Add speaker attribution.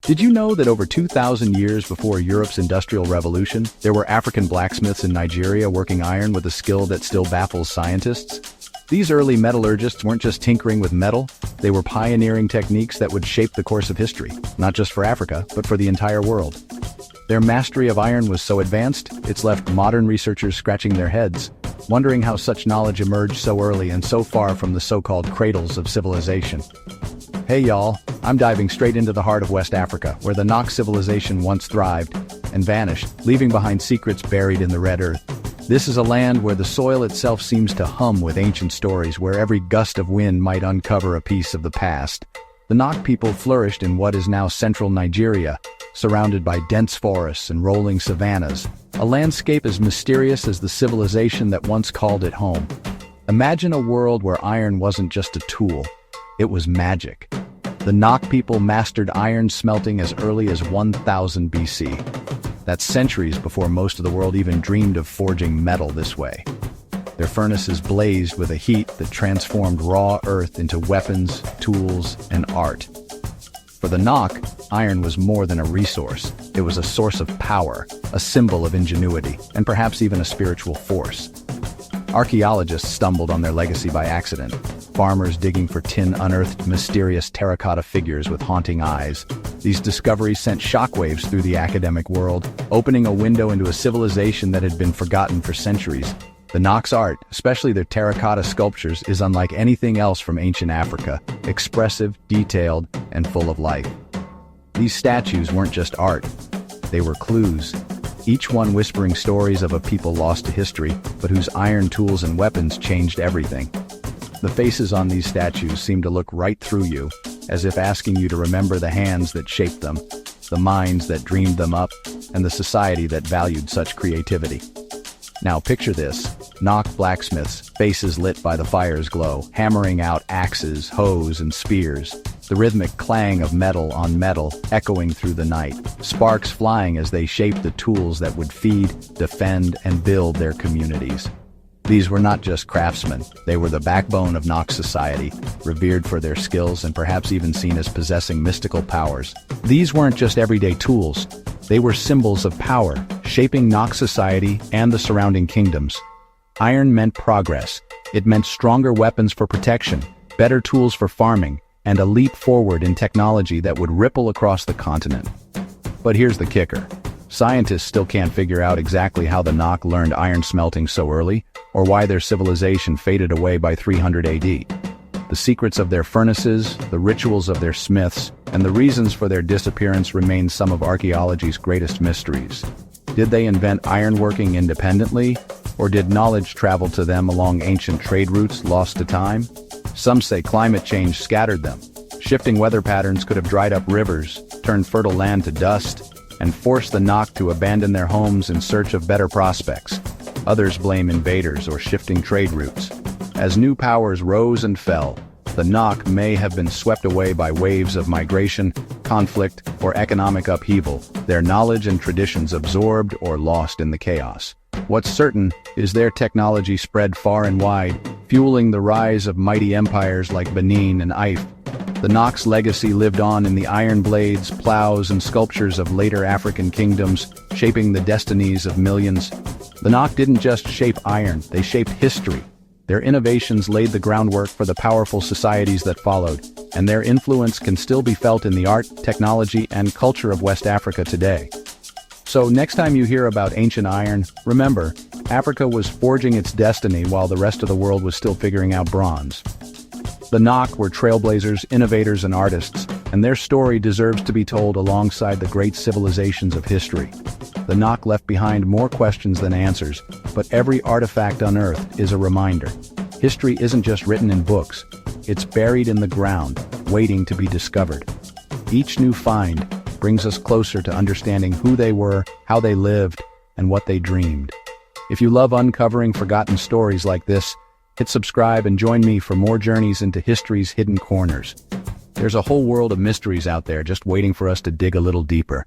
Speaker 1: Did you know that over 2,000 years before Europe's Industrial Revolution, there were African blacksmiths in Nigeria working iron with a skill that still baffles scientists? These early metallurgists weren't just tinkering with metal, they were pioneering techniques that would shape the course of history, not just for Africa, but for the entire world. Their mastery of iron was so advanced, it's left modern researchers scratching their heads, wondering how such knowledge emerged so early and so far from the so-called cradles of civilization. Hey y'all, I'm diving straight into the heart of West Africa, where the Nok Civilization once thrived and vanished, leaving behind secrets buried in the red earth. This is a land where the soil itself seems to hum with ancient stories, where every gust of wind might uncover a piece of the past. The Nok people flourished in what is now central Nigeria, surrounded by dense forests and rolling savannas, a landscape as mysterious as the civilization that once called it home. Imagine a world where iron wasn't just a tool, it was magic. The Nok people mastered iron smelting as early as 1000 BC. That's centuries before most of the world even dreamed of forging metal this way. Their furnaces blazed with a heat that transformed raw earth into weapons, tools, and art. For the Nok, iron was more than a resource. It was a source of power, a symbol of ingenuity, and perhaps even a spiritual force. Archaeologists stumbled on their legacy by accident. Farmers digging for tin unearthed mysterious terracotta figures with haunting eyes. These discoveries sent shockwaves through the academic world, opening a window into a civilization that had been forgotten for centuries. The Nok's art, especially their terracotta sculptures, is unlike anything else from ancient Africa, expressive, detailed, and full of life. These statues weren't just art, they were clues, each one whispering stories of a people lost to history, but whose iron tools and weapons changed everything. The faces on these statues seem to look right through you, as if asking you to remember the hands that shaped them, the minds that dreamed them up, and the society that valued such creativity. Now picture this, Nok blacksmiths, faces lit by the fire's glow, hammering out axes, hoes, and spears. The rhythmic clang of metal on metal echoing through the night, sparks flying as they shaped the tools that would feed, defend, and build their communities. These were not just craftsmen, they were the backbone of Nok society, revered for their skills and perhaps even seen as possessing mystical powers. These weren't just everyday tools, they were symbols of power, shaping Nok society and the surrounding kingdoms. Iron meant progress. It meant stronger weapons for protection, better tools for farming, and a leap forward in technology that would ripple across the continent. But here's the kicker. Scientists still can't figure out exactly how the Nok learned iron smelting so early, or why their civilization faded away by 300 AD. The secrets of their furnaces, the rituals of their smiths, and the reasons for their disappearance remain some of archaeology's greatest mysteries. Did they invent ironworking independently, or did knowledge travel to them along ancient trade routes lost to time? Some say climate change scattered them. Shifting weather patterns could have dried up rivers, turned fertile land to dust, and forced the Nok to abandon their homes in search of better prospects. Others blame invaders or shifting trade routes. As new powers rose and fell, the Nok may have been swept away by waves of migration, conflict, or economic upheaval, their knowledge and traditions absorbed or lost in the chaos. What's certain is their technology spread far and wide, fueling the rise of mighty empires like Benin and If. The Nok's legacy lived on in the iron blades, plows, and sculptures of later African kingdoms, shaping the destinies of millions. The Nok didn't just shape iron, they shaped history. Their innovations laid the groundwork for the powerful societies that followed, and their influence can still be felt in the art, technology, and culture of West Africa today. So next time you hear about ancient iron, remember, Africa was forging its destiny while the rest of the world was still figuring out bronze. The Nok were trailblazers, innovators, and artists, and their story deserves to be told alongside the great civilizations of history. The Nok left behind more questions than answers, but every artifact unearthed is a reminder. History isn't just written in books, it's buried in the ground, waiting to be discovered. Each new find brings us closer to understanding who they were, how they lived, and what they dreamed. If you love uncovering forgotten stories like this, hit subscribe and join me for more journeys into history's hidden corners. There's a whole world of mysteries out there just waiting for us to dig a little deeper.